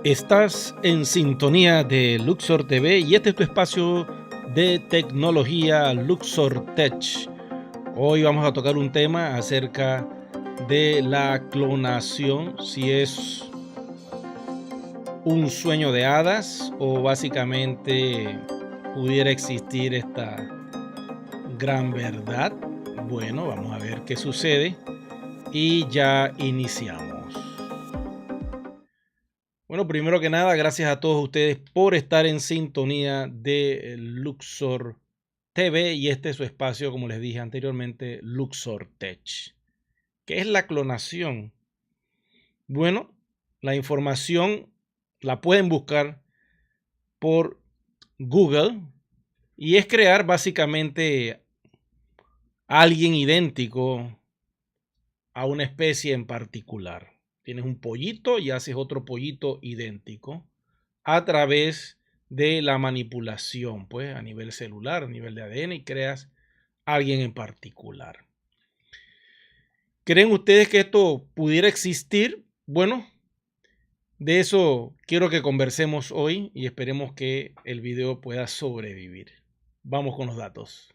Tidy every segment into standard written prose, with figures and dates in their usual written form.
Estás en sintonía de Luxor TV y este es tu espacio de tecnología Luxor Tech. Hoy vamos a tocar un tema acerca de la clonación, si es un sueño de hadas o básicamente pudiera existir esta gran verdad. Bueno, vamos a ver qué sucede y ya iniciamos. Bueno, primero que nada, gracias a todos ustedes por estar en sintonía de Luxor TV y este es su espacio, como les dije anteriormente, Luxor Tech. ¿Qué es la clonación? Bueno, la información la pueden buscar por Google y es crear básicamente alguien idéntico a una especie en particular. Tienes un pollito y haces otro pollito idéntico a través de la manipulación, pues a nivel celular, a nivel de ADN y creas a alguien en particular. ¿Creen ustedes que esto pudiera existir? Bueno, de eso quiero que conversemos hoy y esperemos que el video pueda sobrevivir. Vamos con los datos.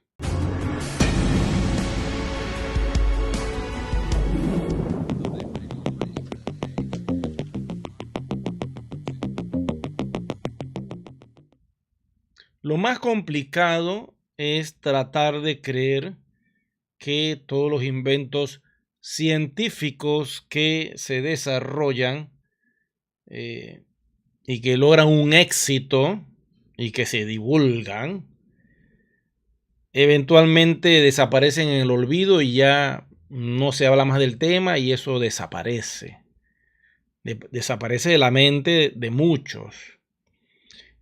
Lo más complicado es tratar de creer que todos los inventos científicos que se desarrollan y que logran un éxito y que se divulgan, eventualmente desaparecen en el olvido y ya no se habla más del tema y eso desaparece. Desaparece de la mente de muchos.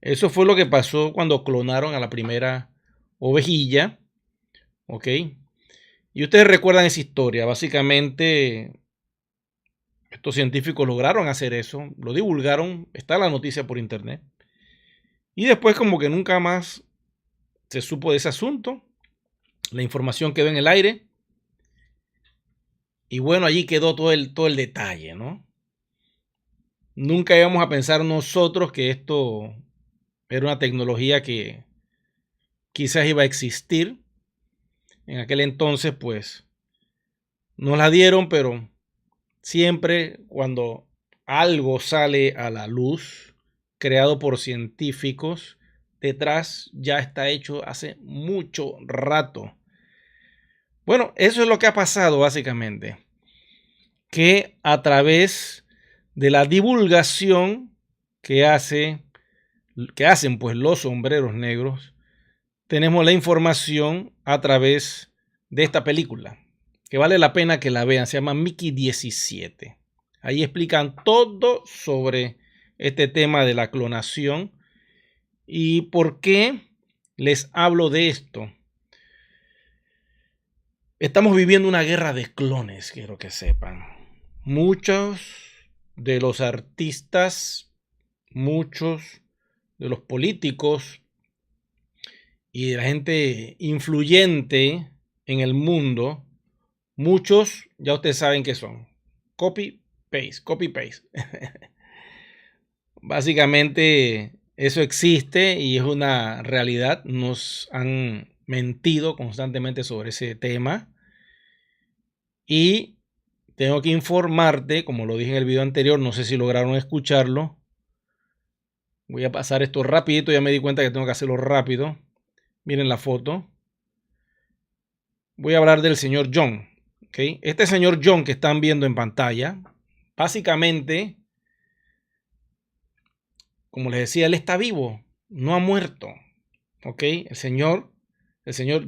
Eso fue lo que pasó cuando clonaron a la primera ovejilla, ¿ok? Y ustedes recuerdan esa historia. Básicamente, estos científicos lograron hacer eso, lo divulgaron, está la noticia por internet. Y después como que nunca más se supo de ese asunto. La información quedó en el aire. Y bueno, allí quedó todo el detalle, ¿no? Nunca íbamos a pensar nosotros que esto era una tecnología que quizás iba a existir. En aquel entonces, pues, nos la dieron, pero siempre cuando algo sale a la luz, creado por científicos, detrás ya está hecho hace mucho rato. Bueno, eso es lo que ha pasado básicamente, que a través de la divulgación que hacen pues los sombreros negros, tenemos la información a través de esta película, que vale la pena que la vean, se llama Mickey 17. Ahí explican todo sobre este tema de la clonación y por qué les hablo de esto. Estamos viviendo una guerra de clones, quiero que sepan. Muchos de los artistas, muchos de los políticos y de la gente influyente en el mundo, muchos ya ustedes saben qué son. Copy, paste. Básicamente eso existe y es una realidad. Nos han mentido constantemente sobre ese tema. Y tengo que informarte, como lo dije en el video anterior, no sé si lograron escucharlo. Voy a pasar esto rapidito, ya me di cuenta que tengo que hacerlo rápido. Miren la foto. Voy a hablar del señor John. ¿Okay? Este señor John que están viendo en pantalla, básicamente, como les decía, él está vivo, no ha muerto. ¿Ok? El señor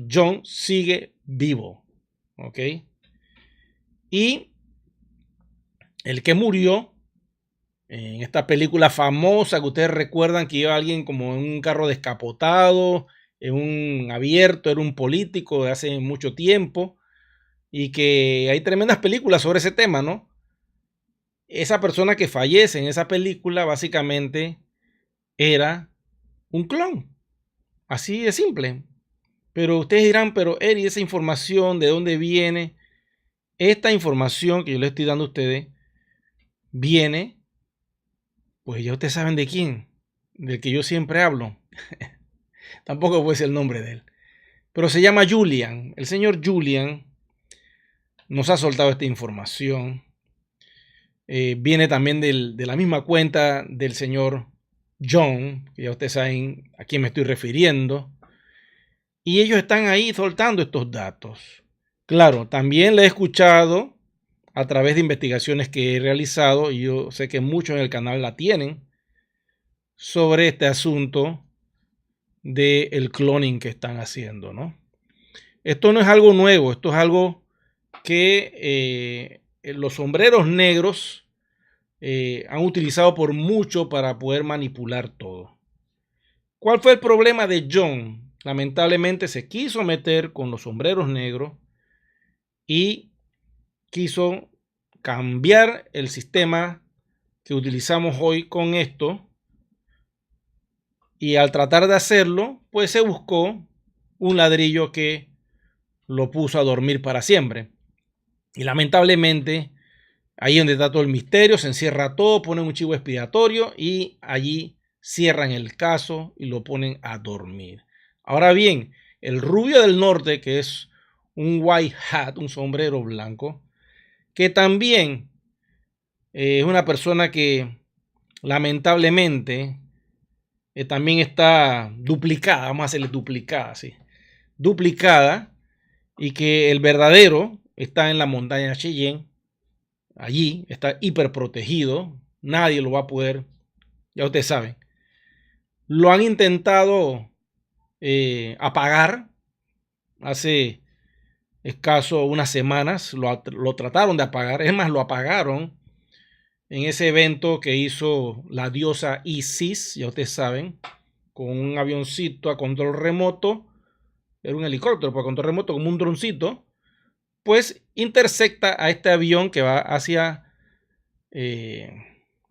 John sigue vivo. ¿Ok? Y el que murió en esta película famosa que ustedes recuerdan que iba alguien como en un carro descapotado, en un abierto, era un político de hace mucho tiempo y que hay tremendas películas sobre ese tema, ¿no? Esa persona que fallece en esa película básicamente era un clon, así de simple. Pero ustedes dirán, pero Eri, esa información, ¿de dónde viene? Esta información que yo les estoy dando a ustedes viene Pues ya ustedes saben de quién, del que yo siempre hablo. Tampoco puede ser el nombre de él. Pero se llama Julian. El señor Julian nos ha soltado esta información. Viene también de la misma cuenta del señor John, que ya ustedes saben a quién me estoy refiriendo. Y ellos están ahí soltando estos datos. Claro, también le he escuchado a través de investigaciones que he realizado, y yo sé que muchos en el canal la tienen, sobre este asunto del cloning que están haciendo, ¿no? Esto no es algo nuevo, esto es algo que los sombreros negros han utilizado por mucho para poder manipular todo. ¿Cuál fue el problema de John? Lamentablemente se quiso meter con los sombreros negros y quiso cambiar el sistema que utilizamos hoy con esto, y al tratar de hacerlo, pues se buscó un ladrillo que lo puso a dormir para siempre. Y lamentablemente, ahí donde está todo el misterio, se encierra todo, ponen un chivo expiatorio y allí cierran el caso y lo ponen a dormir. Ahora bien, el rubio del norte, que es un white hat, un sombrero blanco, que también es una persona que lamentablemente también está duplicada, vamos a hacerle duplicada, ¿sí? Duplicada, y que el verdadero está en la montaña Cheyenne, allí está hiper protegido, nadie lo va a poder, ya ustedes saben. Lo han intentado apagar hace escaso unas semanas, lo trataron de apagar, es más, lo apagaron en ese evento que hizo la diosa Isis, ya ustedes saben, con un avioncito a control remoto, era un helicóptero a control remoto, como un droncito, pues intercepta a este avión que va hacia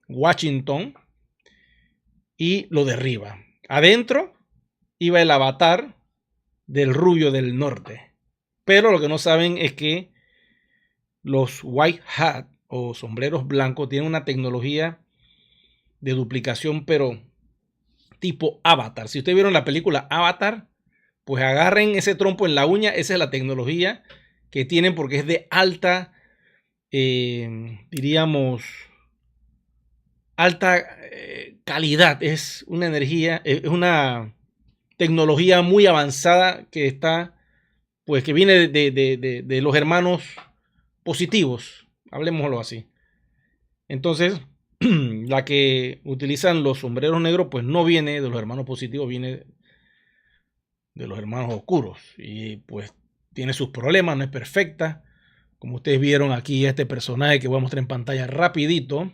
Washington y lo derriba. Adentro iba el avatar del rubio del norte. Pero lo que no saben es que los white hat o sombreros blancos tienen una tecnología de duplicación, pero tipo Avatar. Si ustedes vieron la película Avatar, pues agarren ese trompo en la uña. Esa es la tecnología que tienen, porque es de alta, diríamos, alta calidad. Es una energía, es una tecnología muy avanzada que está, pues que viene de los hermanos positivos, hablemoslo así. Entonces, la que utilizan los sombreros negros, pues no viene de los hermanos positivos, viene de los hermanos oscuros, y pues tiene sus problemas, no es perfecta. Como ustedes vieron aquí, este personaje que voy a mostrar en pantalla rapidito,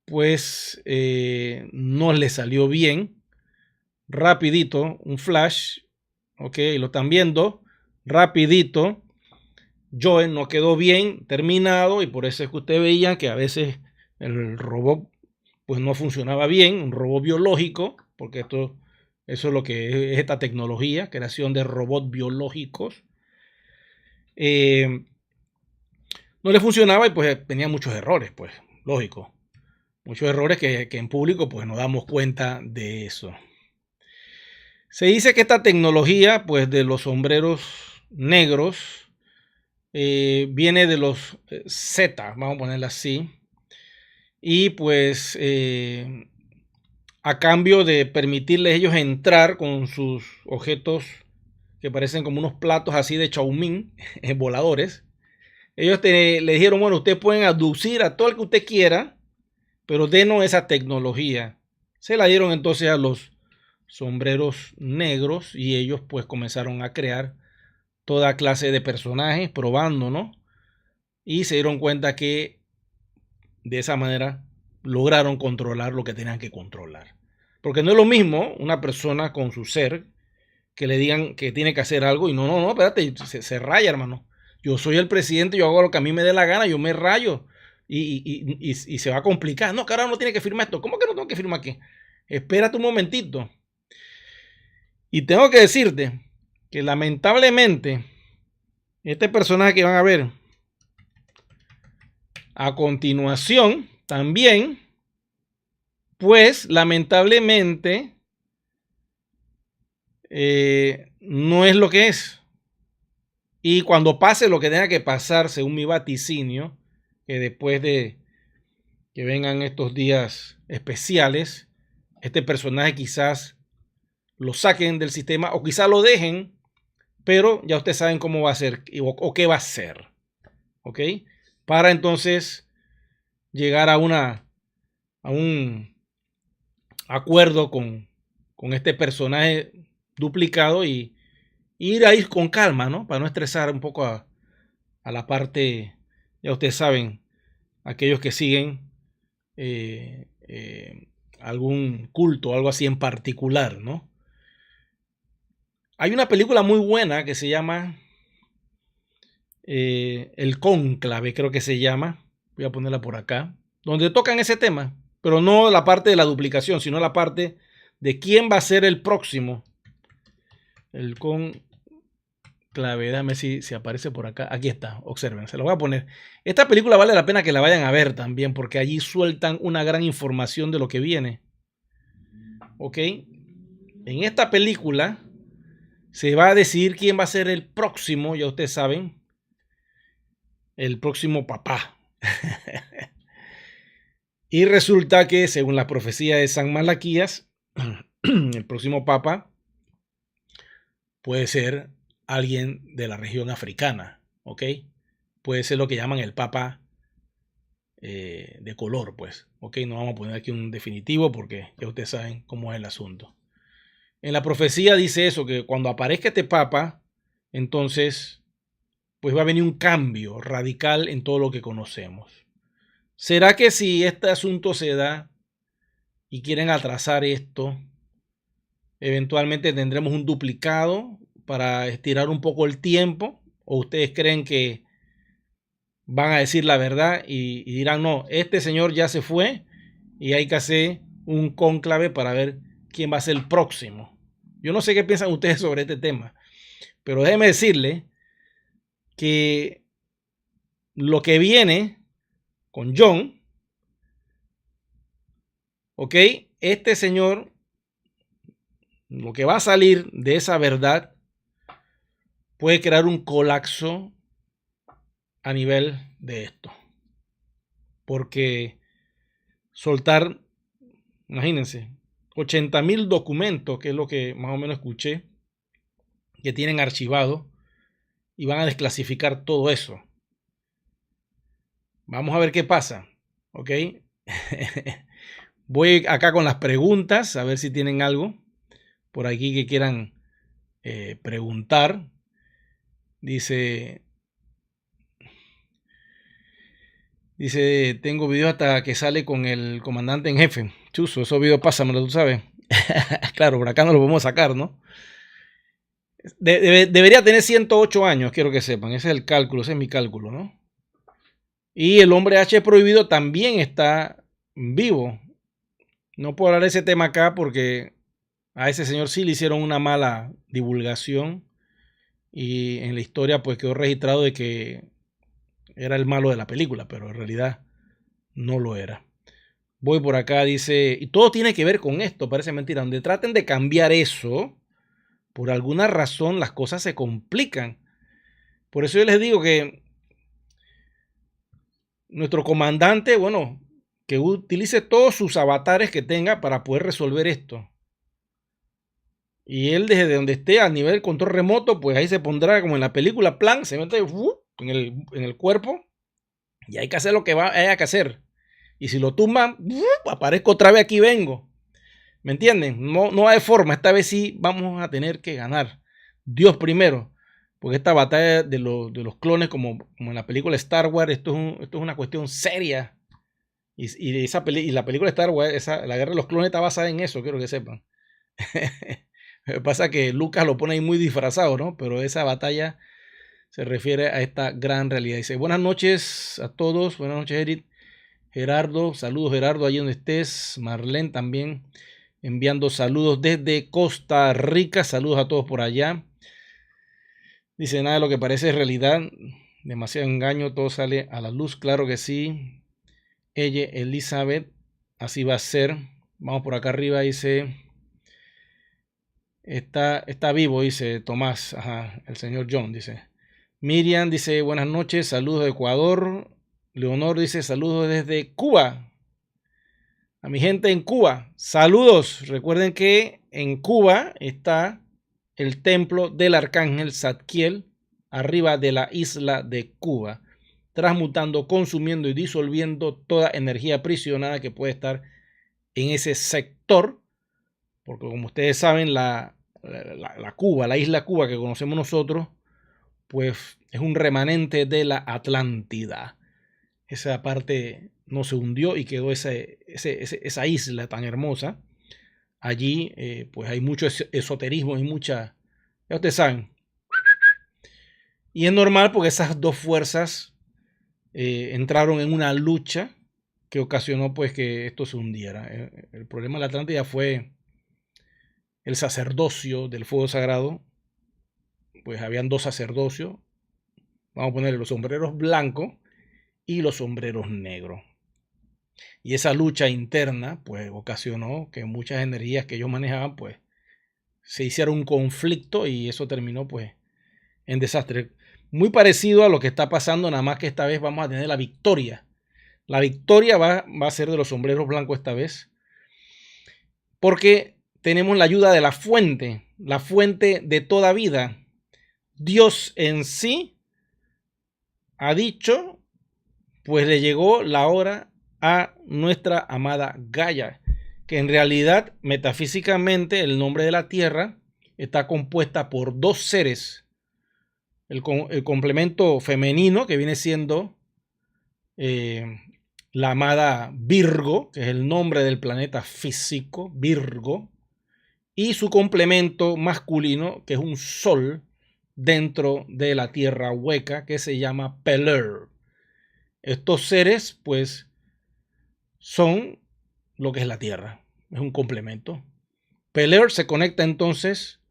pues no le salió bien. Rapidito, un flash, ok, lo están viendo, rapidito. Joe no quedó bien terminado, y por eso es que usted veía que a veces el robot pues no funcionaba bien, un robot biológico, porque eso es lo que es esta tecnología, creación de robots biológicos. No le funcionaba y pues tenía muchos errores, pues lógico, muchos errores que en público pues nos damos cuenta de eso. Se dice que esta tecnología pues de los sombreros negros viene de los Z, vamos a ponerla así, y pues a cambio de permitirles ellos entrar con sus objetos que parecen como unos platos así de Xiaomi, voladores, ellos le dijeron, bueno, ustedes pueden abducir a todo el que usted quiera, pero denos esa tecnología. Se la dieron entonces a los sombreros negros, y ellos pues comenzaron a crear toda clase de personajes, probando, ¿no? Y se dieron cuenta que de esa manera lograron controlar lo que tenían que controlar. Porque no es lo mismo una persona con su ser que le digan que tiene que hacer algo y no, espérate, se raya, hermano. Yo soy el presidente, yo hago lo que a mí me dé la gana, yo me rayo y se va a complicar. No, que ahora no tiene que firmar esto. ¿Cómo que no tengo que firmar aquí? Espérate un momentito. Y tengo que decirte que lamentablemente este personaje que van a ver a continuación también pues lamentablemente no es lo que es. Y cuando pase lo que tenga que pasar, según mi vaticinio, que después de que vengan estos días especiales, este personaje quizás lo saquen del sistema o quizás lo dejen, pero ya ustedes saben cómo va a ser o qué va a ser, ¿ok? Para entonces llegar a un acuerdo con este personaje duplicado y ir ahí con calma, ¿no? Para no estresar un poco a la parte, ya ustedes saben, aquellos que siguen algún culto o algo así en particular, ¿no? Hay una película muy buena que se llama El Cónclave, creo que se llama. Voy a ponerla por acá. Donde tocan ese tema, pero no la parte de la duplicación, sino la parte de quién va a ser el próximo. El Cónclave, déjame si aparece por acá. Aquí está, observen, se lo voy a poner. Esta película vale la pena que la vayan a ver también, porque allí sueltan una gran información de lo que viene. ¿Ok? En esta película se va a decidir quién va a ser el próximo, ya ustedes saben, el próximo papá. Y resulta que, según la profecía de San Malaquías, el próximo papa puede ser alguien de la región africana, ¿ok? Puede ser lo que llaman el papa de color, pues, ¿ok? No vamos a poner aquí un definitivo porque ya ustedes saben cómo es el asunto. En la profecía dice eso, que cuando aparezca este papa, entonces, pues va a venir un cambio radical en todo lo que conocemos. ¿Será que si este asunto se da y quieren atrasar esto, eventualmente tendremos un duplicado para estirar un poco el tiempo? ¿O ustedes creen que van a decir la verdad y dirán, no, este señor ya se fue y hay que hacer un cónclave para ver quién va a ser el próximo? Yo no sé qué piensan ustedes sobre este tema, pero déjenme decirle que lo que viene con John, ¿ok? Este señor, lo que va a salir de esa verdad puede crear un colapso a nivel de esto. Porque soltar, imagínense, 80,000 documentos, que es lo que más o menos escuché, que tienen archivado y van a desclasificar todo eso. Vamos a ver qué pasa, ¿ok? Voy acá con las preguntas, a ver si tienen algo por aquí que quieran preguntar. Dice, tengo videos hasta que sale con el comandante en jefe. Chuzo, esos videos pásamelo, tú sabes. Claro, por acá no lo podemos sacar, ¿no? Debería tener 108 años, quiero que sepan. Ese es el cálculo, ese es mi cálculo, ¿no? Y el hombre H prohibido también está vivo. No puedo hablar de ese tema acá porque a ese señor sí le hicieron una mala divulgación. Y en la historia pues quedó registrado de que era el malo de la película, pero en realidad no lo era. Voy por acá, dice, y todo tiene que ver con esto, parece mentira. Donde traten de cambiar eso, por alguna razón las cosas se complican. Por eso yo les digo que nuestro comandante, bueno, que utilice todos sus avatares que tenga para poder resolver esto. Y él desde donde esté a nivel control remoto, pues ahí se pondrá como en la película, plan, se mete en el cuerpo y hay que hacer lo que haya que hacer. Y si lo tumban, aparezco otra vez, aquí vengo. ¿Me entienden? No hay forma, esta vez sí vamos a tener que ganar. Dios primero, porque esta batalla de los clones, como en la película Star Wars, esto es una cuestión seria. Y la película Star Wars, la guerra de los clones está basada en eso, quiero que sepan. Lo que pasa es que Lucas lo pone ahí muy disfrazado, ¿no? Pero esa batalla se refiere a esta gran realidad. Dice, buenas noches a todos, buenas noches Edith, Gerardo, saludos Gerardo, allí donde estés, Marlene también enviando saludos desde Costa Rica, saludos a todos por allá. Dice, nada de lo que parece es realidad, demasiado engaño, todo sale a la luz, claro que sí. Ella, Elizabeth, así va a ser. Vamos por acá arriba, dice, está vivo, dice Tomás, ajá, el señor John, dice. Miriam dice, buenas noches, saludos de Ecuador. Leonor dice, saludos desde Cuba. A mi gente en Cuba, saludos. Recuerden que en Cuba está el templo del arcángel Zadkiel, arriba de la isla de Cuba, transmutando, consumiendo y disolviendo toda energía aprisionada que puede estar en ese sector, porque como ustedes saben, la Cuba, la isla Cuba que conocemos nosotros, pues es un remanente de la Atlántida. Esa parte no se hundió y quedó esa isla tan hermosa. Allí pues hay mucho esoterismo y mucha, ya ustedes saben. Y es normal porque esas dos fuerzas entraron en una lucha que ocasionó pues que esto se hundiera. El problema de la Atlántida fue el sacerdocio del fuego sagrado. Pues habían dos sacerdocios. Vamos a ponerle los sombreros blancos y los sombreros negros. Y esa lucha interna pues ocasionó que muchas energías que ellos manejaban pues se hiciera un conflicto y eso terminó pues en desastre. Muy parecido a lo que está pasando, nada más que esta vez vamos a tener la victoria. La victoria va a ser de los sombreros blancos esta vez, porque tenemos la ayuda de la fuente de toda vida. Dios en sí ha dicho, pues le llegó la hora a nuestra amada Gaia, que en realidad metafísicamente el nombre de la Tierra está compuesta por dos seres. El complemento femenino, que viene siendo la amada Virgo, que es el nombre del planeta físico, Virgo, y su complemento masculino, que es un sol dentro de la tierra hueca, que se llama Peler. Estos seres, pues, son lo que es la tierra, es un complemento. Peler se conecta entonces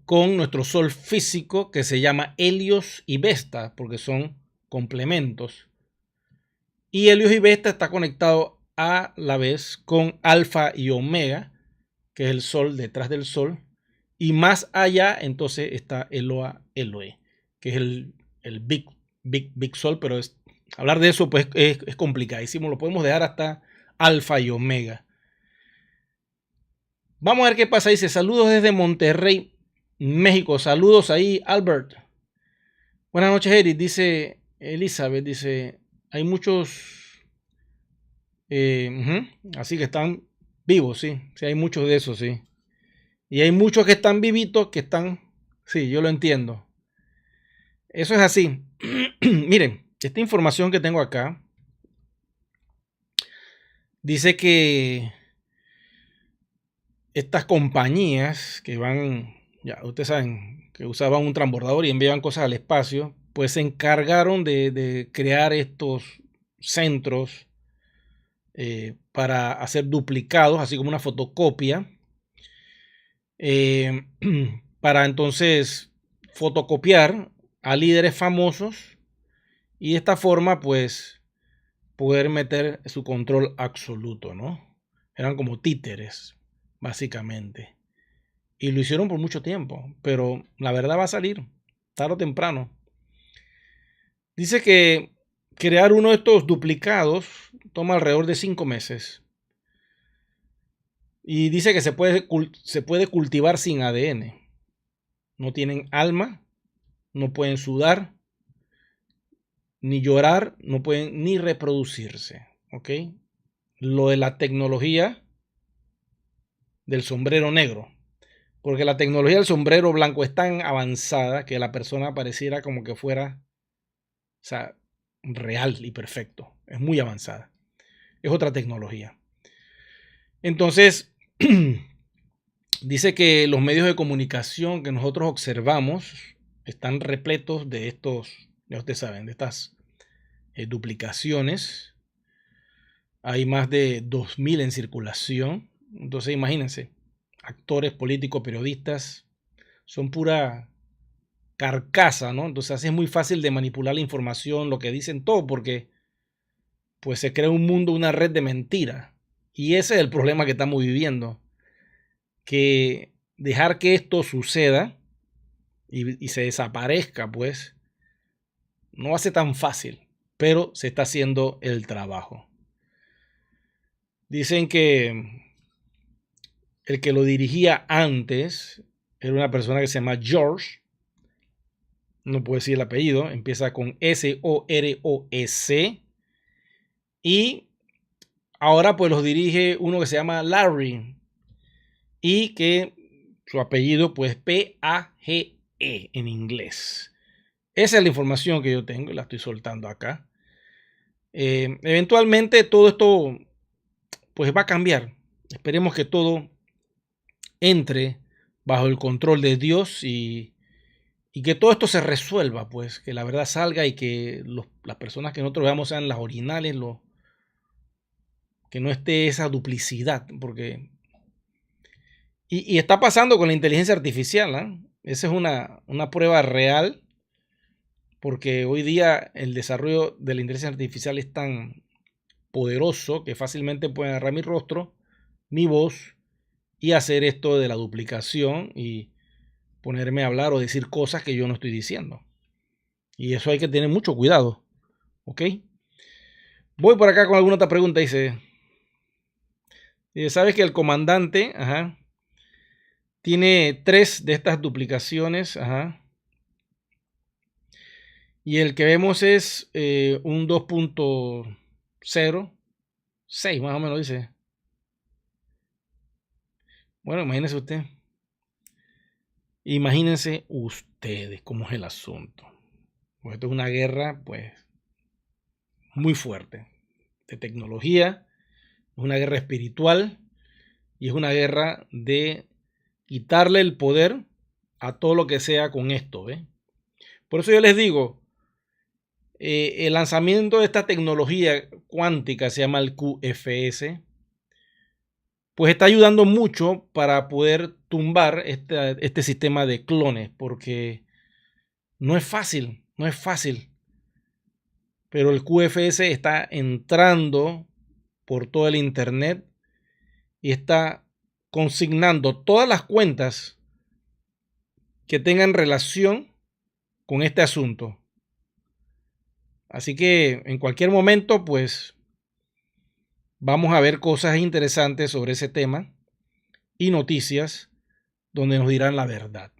con nuestro sol físico, que se llama Helios y Vesta, porque son complementos. Y Helios y Vesta está conectado a la vez con Alfa y Omega, que es el sol detrás del sol. Y más allá, entonces, está Eloa Eloe, que es el Big Sol, pero hablar de eso pues es complicadísimo. Lo podemos dejar hasta Alfa y Omega. Vamos a ver qué pasa. Dice, saludos desde Monterrey, México. Saludos ahí, Albert. Buenas noches, Eric. Dice Elizabeth, dice, hay muchos, así que están vivos, sí. Sí, hay muchos de esos, sí. Y hay muchos que están vivitos, que están, sí, yo lo entiendo. Eso es así. Miren, esta información que tengo acá dice que estas compañías que van, ya ustedes saben, que usaban un transbordador y enviaban cosas al espacio, pues se encargaron de crear estos centros para hacer duplicados, así como una fotocopia, para entonces fotocopiar a líderes famosos y de esta forma pues poder meter su control absoluto, ¿no? Eran como títeres, básicamente. Y lo hicieron por mucho tiempo, pero la verdad va a salir, tarde o temprano. Dice que crear uno de estos duplicados toma alrededor de 5 meses. Y dice que se puede cultivar sin ADN. No tienen alma, no pueden sudar, ni llorar, no pueden ni reproducirse. ¿Ok? Lo de la tecnología del sombrero negro. Porque la tecnología del sombrero blanco es tan avanzada que la persona pareciera como que fuera, o sea, real y perfecto. Es muy avanzada. Es otra tecnología. Entonces, dice que los medios de comunicación que nosotros observamos están repletos de estos, ya ustedes saben, de estas duplicaciones. Hay más de 2000 en circulación. Entonces, imagínense, actores, políticos, periodistas, son pura carcasa, ¿no? Entonces así es muy fácil de manipular la información, lo que dicen todo, porque pues se crea un mundo, una red de mentira. Y ese es el problema que estamos viviendo, que dejar que esto suceda y se desaparezca, pues, no va a ser tan fácil, pero se está haciendo el trabajo. Dicen que el que lo dirigía antes era una persona que se llama George, no puedo decir el apellido, empieza con S-O-R-O-S, y ahora pues los dirige uno que se llama Larry, y que su apellido pues P-A-G-E en inglés. Esa es la información que yo tengo y la estoy soltando acá. Eventualmente todo esto pues va a cambiar. Esperemos que todo entre bajo el control de Dios y que todo esto se resuelva, pues, que la verdad salga y que las personas que nosotros veamos sean las originales, que no esté esa duplicidad, porque... Y está pasando con la inteligencia artificial, ¿eh? Esa es una prueba real, porque hoy día el desarrollo de la inteligencia artificial es tan poderoso que fácilmente pueden agarrar mi rostro, mi voz y hacer esto de la duplicación y ponerme a hablar o decir cosas que yo no estoy diciendo. Y eso hay que tener mucho cuidado. ¿Ok? Voy por acá con alguna otra pregunta. Dice, ¿sabes que el comandante tiene 3 de estas duplicaciones? Y el que vemos es un 2.06 más o menos, dice. Bueno, imagínense usted. Imagínense ustedes cómo es el asunto. Pues esto es una guerra, pues, muy fuerte. De tecnología, es una guerra espiritual y es una guerra de quitarle el poder a todo lo que sea con esto. Por eso yo les digo, el lanzamiento de esta tecnología cuántica se llama el QFS, pues está ayudando mucho para poder tumbar este sistema de clones, porque no es fácil, no es fácil. Pero el QFS está entrando por todo el internet y está consignando todas las cuentas que tengan relación con este asunto. Así que en cualquier momento, pues, vamos a ver cosas interesantes sobre ese tema y noticias donde nos dirán la verdad.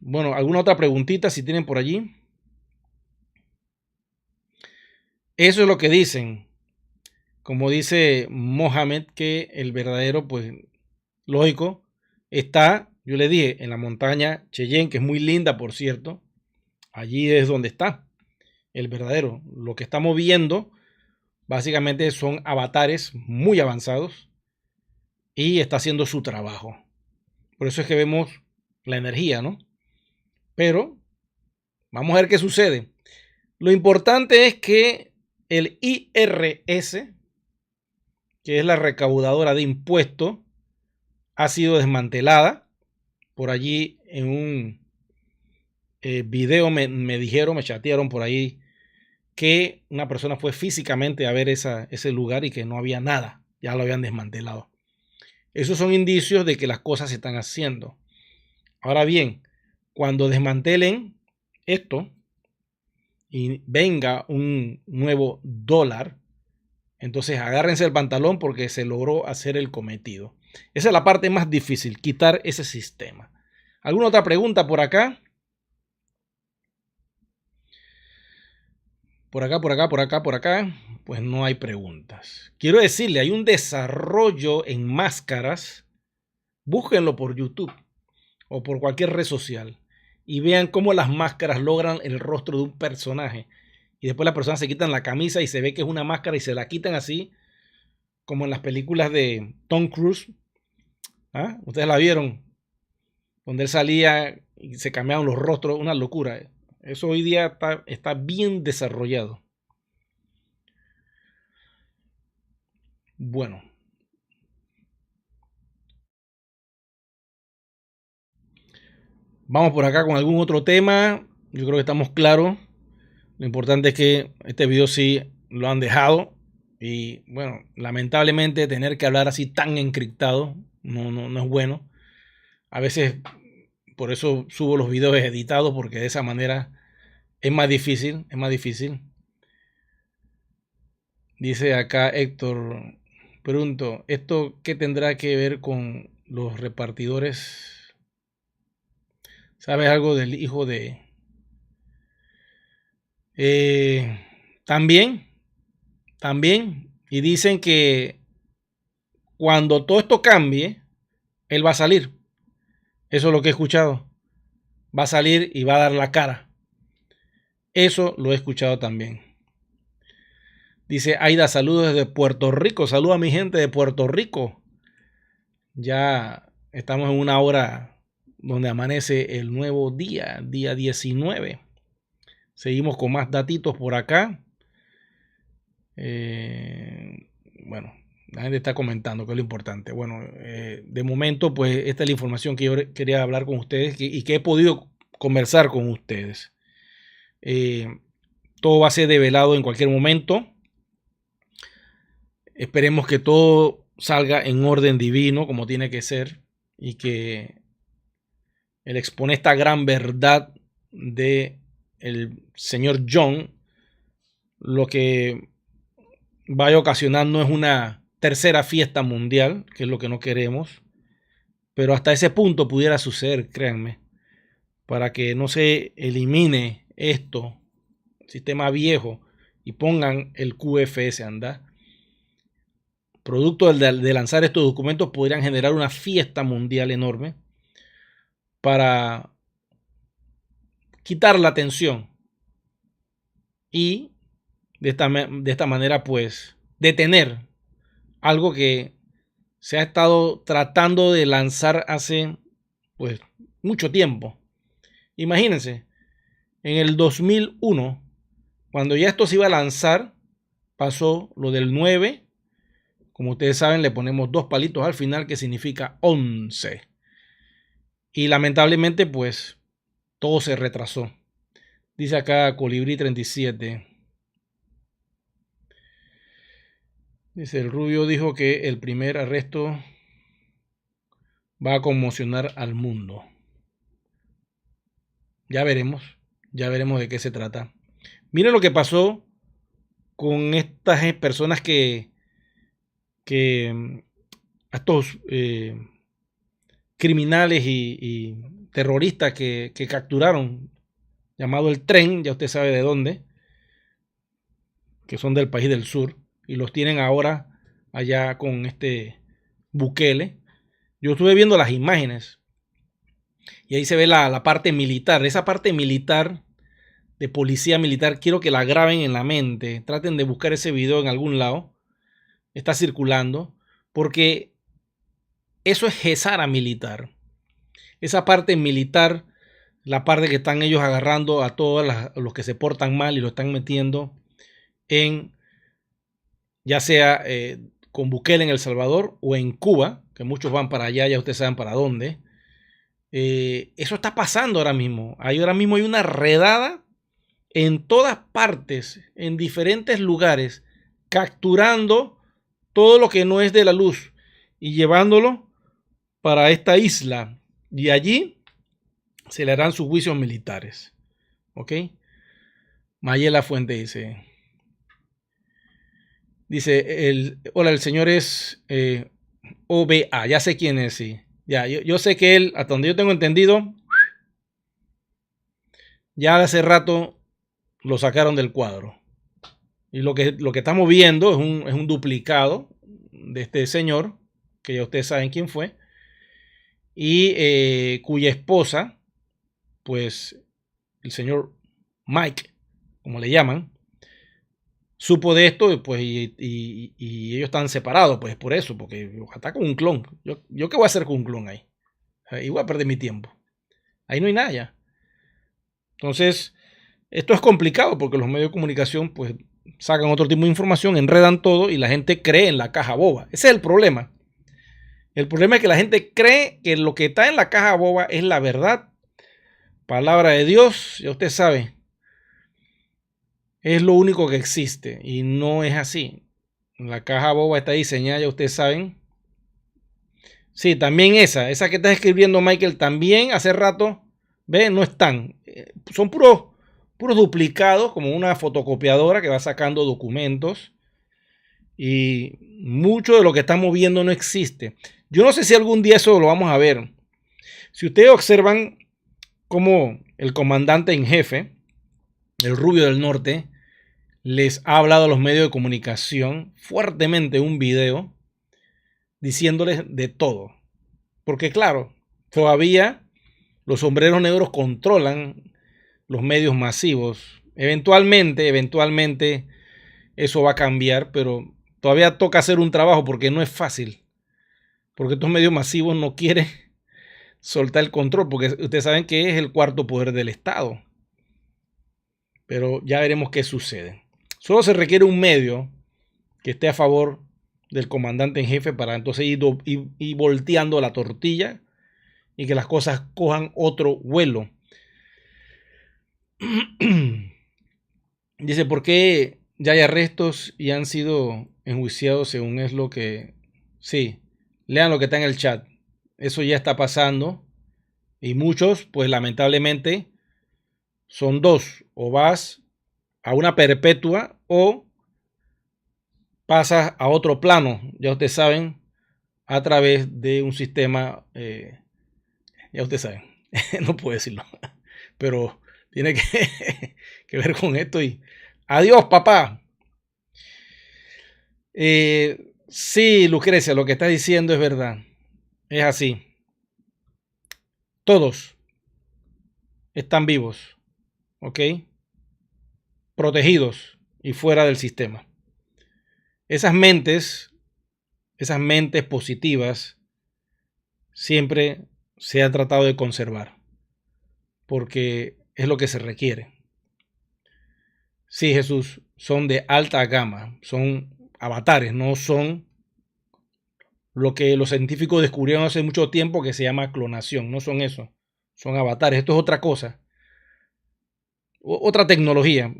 Bueno, ¿alguna otra preguntita si tienen por allí? Eso es lo que dicen. Como dice Mohamed, que el verdadero, pues, lógico, está, yo le dije, en la montaña Cheyenne, que es muy linda, por cierto. Allí es donde está el verdadero. Lo que estamos viendo, básicamente, son avatares muy avanzados y está haciendo su trabajo. Por eso es que vemos la energía, ¿no? Pero vamos a ver qué sucede. Lo importante es que el IRS, que es la recaudadora de impuestos, ha sido desmantelada. Por allí en un video me dijeron, me chatearon por ahí que una persona fue físicamente a ver ese lugar y que no había nada, ya lo habían desmantelado. Esos son indicios de que las cosas se están haciendo. Ahora bien, cuando desmantelen esto y venga un nuevo dólar, entonces agárrense el pantalón porque se logró hacer el cometido. Esa es la parte más difícil, quitar ese sistema. ¿Alguna otra pregunta por acá? Por acá, por acá, por acá, por acá. Pues no hay preguntas. Quiero decirle, hay un desarrollo en máscaras. Búsquenlo por YouTube o por cualquier red social y vean cómo las máscaras logran el rostro de un personaje. Y después las personas se quitan la camisa y se ve que es una máscara y se la quitan así, como en las películas de Tom Cruise. ¿Ah? Ustedes la vieron, donde él salía y se cambiaban los rostros, una locura. Eso hoy día está bien desarrollado. Bueno. Vamos por acá con algún otro tema. Yo creo que estamos claros. Lo importante es que este video sí lo han dejado Y bueno, lamentablemente tener que hablar así tan encriptado no es bueno. A veces por eso subo los videos editados, porque de esa manera es más difícil, es más difícil. Dice acá Héctor, pregunto, ¿esto qué tendrá que ver con los repartidores? ¿Sabes algo del hijo de...? Eh, también, también. Y dicen que cuando todo esto cambie, él va a salir. Eso es lo que he escuchado. Va a salir y va a dar la cara. Eso lo he escuchado también. Dice Aida, saludos desde Puerto Rico. Saludos a mi gente de Puerto Rico. Ya estamos en una hora donde amanece el nuevo día, día 19. Seguimos con más datitos por acá. Bueno, la gente está comentando, que es lo importante. Bueno, de momento, pues esta es la información que yo quería hablar con ustedes y que he podido conversar con ustedes. Todo va a ser develado en cualquier momento. Esperemos que todo salga en orden divino, como tiene que ser, y que él expone esta gran verdad de el señor John, lo que vaya a ocasionar no es una tercera fiesta mundial, que es lo que no queremos, pero hasta ese punto pudiera suceder, créanme, para que no se elimine esto, sistema viejo, y pongan el QFS a andar. Producto de lanzar estos documentos podrían generar una fiesta mundial enorme para quitar la atención y de esta manera pues detener algo que se ha estado tratando de lanzar hace pues mucho tiempo. Imagínense, en el 2001, cuando ya esto se iba a lanzar, pasó lo del 9. Como ustedes saben, le ponemos 2 palitos al final, que significa 11. Y lamentablemente, pues, todo se retrasó. Dice acá Colibrí 37. Dice, el Rubio dijo que el primer arresto va a conmocionar al mundo. Ya veremos de qué se trata. Miren lo que pasó con estas personas que estos criminales y terroristas que capturaron, llamado el Tren, ya usted sabe de dónde, que son del país del sur, y los tienen ahora allá con este Bukele. Yo estuve viendo las imágenes y ahí se ve la parte militar, esa parte militar de policía militar. Quiero que la graben en la mente, traten de buscar ese video en algún lado, está circulando, porque eso es Gesara militar. Esa parte militar, la parte que están ellos agarrando a todos los que se portan mal y lo están metiendo en, ya sea con Bukele en El Salvador o en Cuba, que muchos van para allá, ya ustedes saben para dónde. Eso está pasando ahora mismo. Ahora mismo hay una redada en todas partes, en diferentes lugares, capturando todo lo que no es de la luz y llevándolo para esta isla. Y allí se le harán sus juicios militares. ¿Ok? Mayela Fuente dice, hola, el señor es OBA, ya sé quién es, sí. Ya, yo sé que él, hasta donde yo tengo entendido, ya hace rato lo sacaron del cuadro. Y lo que estamos viendo es un duplicado de este señor, que ya ustedes saben quién fue, y cuya esposa, pues el señor Mike, como le llaman, supo de esto, pues, y ellos están separados, pues por eso, porque está con un clon. Yo qué voy a hacer con un clon ahí. Ahí voy a perder mi tiempo. Ahí no hay nada ya. Entonces, esto es complicado porque los medios de comunicación, pues, sacan otro tipo de información, enredan todo y la gente cree en la caja boba. Ese es el problema. El problema es que la gente cree que lo que está en la caja boba es la verdad. Palabra de Dios, ya usted sabe. Es lo único que existe y no es así. La caja boba está diseñada, ya ustedes saben. Sí, también esa que está escribiendo Michael, también hace rato, ve, no están. Son puros duplicados, como una fotocopiadora que va sacando documentos. Y mucho de lo que estamos viendo no existe. Yo no sé si algún día eso lo vamos a ver. Si ustedes observan cómo el comandante en jefe, el Rubio del Norte, les ha hablado a los medios de comunicación fuertemente en un video diciéndoles de todo. Porque claro, todavía los sombreros negros controlan los medios masivos. Eventualmente eso va a cambiar, pero todavía toca hacer un trabajo porque no es fácil. Porque estos medios masivos no quieren soltar el control, porque ustedes saben que es el cuarto poder del Estado. Pero ya veremos qué sucede. Solo se requiere un medio que esté a favor del comandante en jefe para entonces ir volteando la tortilla y que las cosas cojan otro vuelo. Dice, ¿por qué ya hay arrestos y han sido enjuiciados según es lo que... Sí, lean lo que está en el chat. Eso ya está pasando. Y muchos, pues lamentablemente, son dos. O vas a una perpetua o pasas a otro plano. Ya ustedes saben, a través de un sistema... ya ustedes saben, no puedo decirlo. Pero tiene que ver con esto y... Adiós, papá. Sí, Lucrecia, lo que está diciendo es verdad. Es así. Todos están vivos, ¿ok? Protegidos y fuera del sistema. Esas mentes positivas, siempre se han tratado de conservar, porque es lo que se requiere. Sí, Jesús, son de alta gama, son avatares, no son lo que los científicos descubrieron hace mucho tiempo que se llama clonación, no son eso, son avatares, esto es otra cosa, otra tecnología.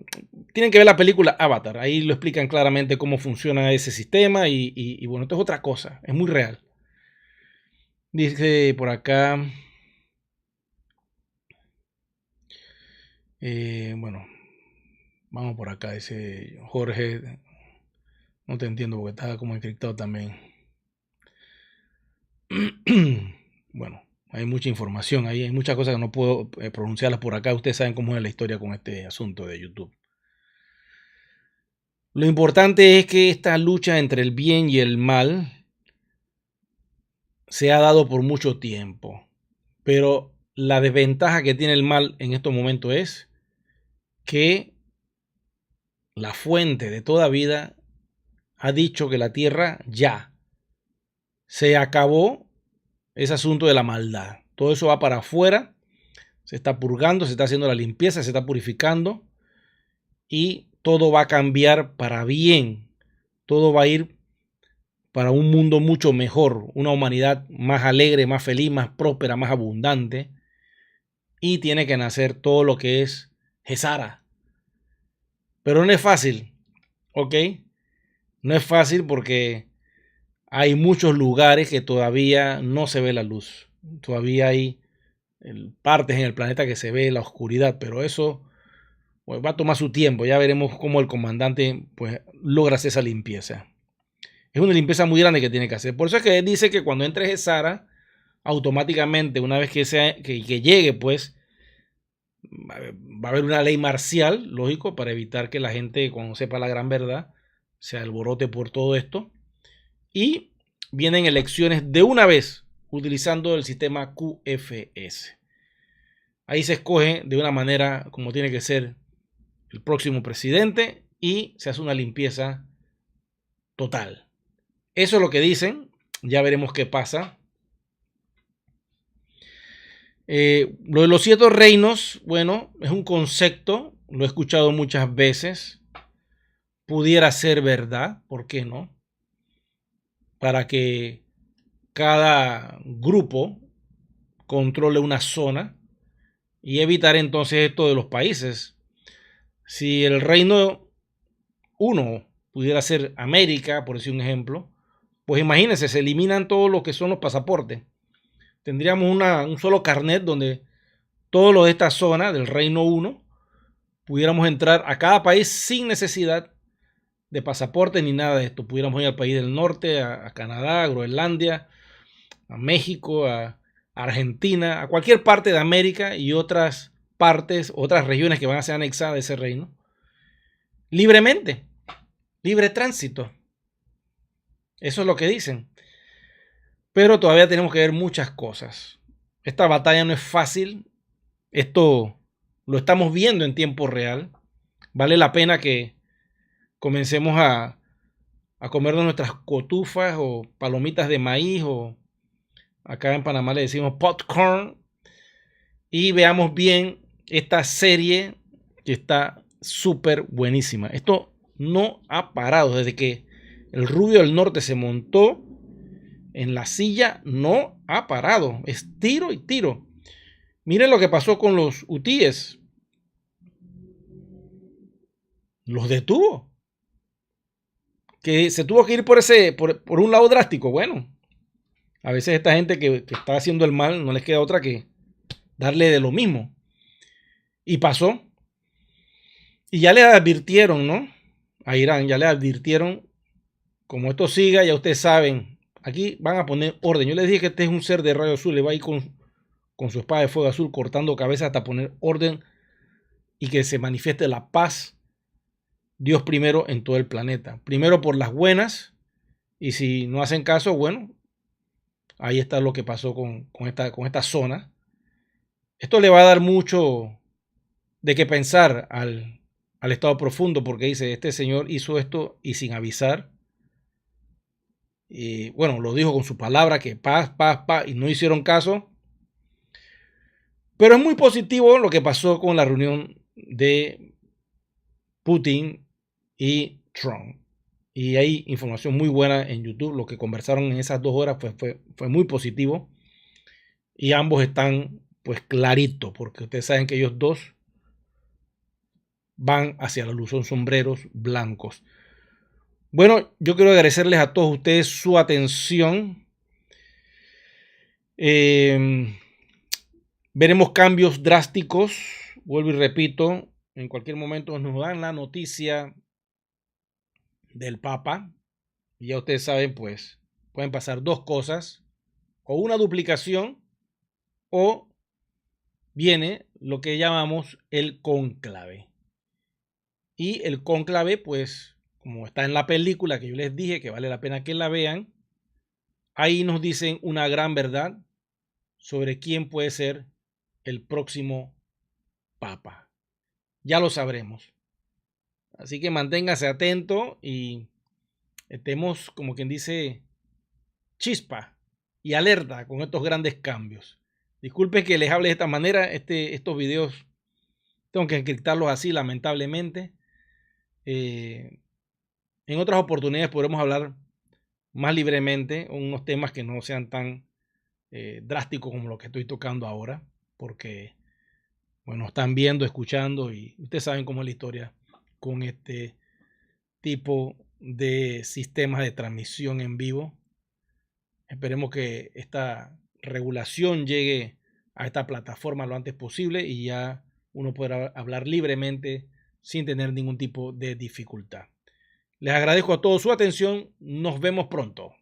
Tienen que ver la película Avatar, ahí lo explican claramente cómo funciona ese sistema y bueno, esto es otra cosa, es muy real. Dice por acá, bueno, vamos por acá, dice Jorge, no te entiendo porque está como encriptado también. Bueno, hay mucha información ahí, hay muchas cosas que no puedo pronunciarlas por acá. Ustedes saben cómo es la historia con este asunto de YouTube. Lo importante es que esta lucha entre el bien y el mal se ha dado por mucho tiempo, pero la desventaja que tiene el mal en estos momentos es que la fuente de toda vida ha dicho que la tierra ya se acabó ese asunto de la maldad. Todo eso va para afuera, se está purgando, se está haciendo la limpieza, se está purificando y todo va a cambiar para bien. Todo va a ir para un mundo mucho mejor, una humanidad más alegre, más feliz, más próspera, más abundante. Y tiene que nacer todo lo que es Gesara. Pero no es fácil, ¿ok? No es fácil porque hay muchos lugares que todavía no se ve la luz. Todavía hay partes en el planeta que se ve la oscuridad, pero eso pues, va a tomar su tiempo. Ya veremos cómo el comandante pues, logra hacer esa limpieza. Es una limpieza muy grande que tiene que hacer. Por eso es que él dice que cuando entre Gesara, automáticamente, una vez que llegue, pues, va a haber una ley marcial, lógico, para evitar que la gente, cuando sepa la gran verdad, se alborote por todo esto. Y vienen elecciones de una vez, utilizando el sistema QFS. Ahí se escoge de una manera como tiene que ser el próximo presidente y se hace una limpieza total. Eso es lo que dicen. Ya veremos qué pasa. Lo de los 7 reinos, bueno, es un concepto. Lo he escuchado muchas veces. Pudiera ser verdad, ¿por qué no? Para que cada grupo controle una zona y evitar entonces esto de los países. Si el reino 1, pudiera ser América, por decir un ejemplo, pues imagínense, se eliminan todos lo que son los pasaportes. Tendríamos un solo carnet donde todos los de esta zona del Reino 1 pudiéramos entrar a cada país sin necesidad de pasaporte ni nada de esto. Pudiéramos ir al país del norte, a Canadá, a Groenlandia, a México, a Argentina, a cualquier parte de América y otras partes, otras regiones que van a ser anexadas a ese reino, libremente, libre tránsito. Eso es lo que dicen. Pero todavía tenemos que ver muchas cosas. Esta batalla no es fácil. Esto lo estamos viendo en tiempo real. Vale la pena que comencemos a comernos nuestras cotufas o palomitas de maíz, o acá en Panamá le decimos popcorn, y veamos bien esta serie que está súper buenísima. Esto no ha parado desde que el Rubio del Norte se montó en la silla, no ha parado, es tiro y tiro. Miren lo que pasó con los hutíes. Los detuvo. Que se tuvo que ir por un lado drástico. Bueno, a veces esta gente que está haciendo el mal no les queda otra que darle de lo mismo. Y pasó. Y ya le advirtieron, ¿no? A Irán, ya le advirtieron, como esto siga, ya ustedes saben, aquí van a poner orden. Yo les dije que este es un ser de rayo azul, le va a ir con su espada de fuego azul cortando cabezas hasta poner orden y que se manifieste la paz, Dios primero en todo el planeta. Primero por las buenas, y si no hacen caso, bueno, ahí está lo que pasó con esta zona. Esto le va a dar mucho de qué pensar al estado profundo, porque dice, este señor hizo esto y sin avisar. Y bueno, lo dijo con su palabra, que paz, paz, paz, y no hicieron caso. Pero es muy positivo lo que pasó con la reunión de Putin y Trump. Y hay información muy buena en YouTube. Lo que conversaron en esas 2 horas fue muy positivo. Y ambos están pues clarito, porque ustedes saben que ellos dos van hacia la luz, son sombreros blancos. Bueno, yo quiero agradecerles a todos ustedes su atención. Veremos cambios drásticos. Vuelvo y repito, en cualquier momento nos dan la noticia del Papa. Y ya ustedes saben, pues pueden pasar 2 cosas. O una duplicación, o viene lo que llamamos el cónclave. Y el cónclave, pues, como está en la película que yo les dije que vale la pena que la vean, ahí nos dicen una gran verdad sobre quién puede ser el próximo papa. Ya lo sabremos. Así que manténgase atento y estemos, como quien dice, chispa y alerta con estos grandes cambios. Disculpen que les hable de esta manera. Estos videos tengo que encriptarlos así, lamentablemente. En otras oportunidades podremos hablar más libremente, unos temas que no sean tan drásticos como lo que estoy tocando ahora, porque, bueno, están viendo, escuchando, y ustedes saben cómo es la historia con este tipo de sistemas de transmisión en vivo. Esperemos que esta regulación llegue a esta plataforma lo antes posible y ya uno podrá hablar libremente sin tener ningún tipo de dificultad. Les agradezco a todos su atención. Nos vemos pronto.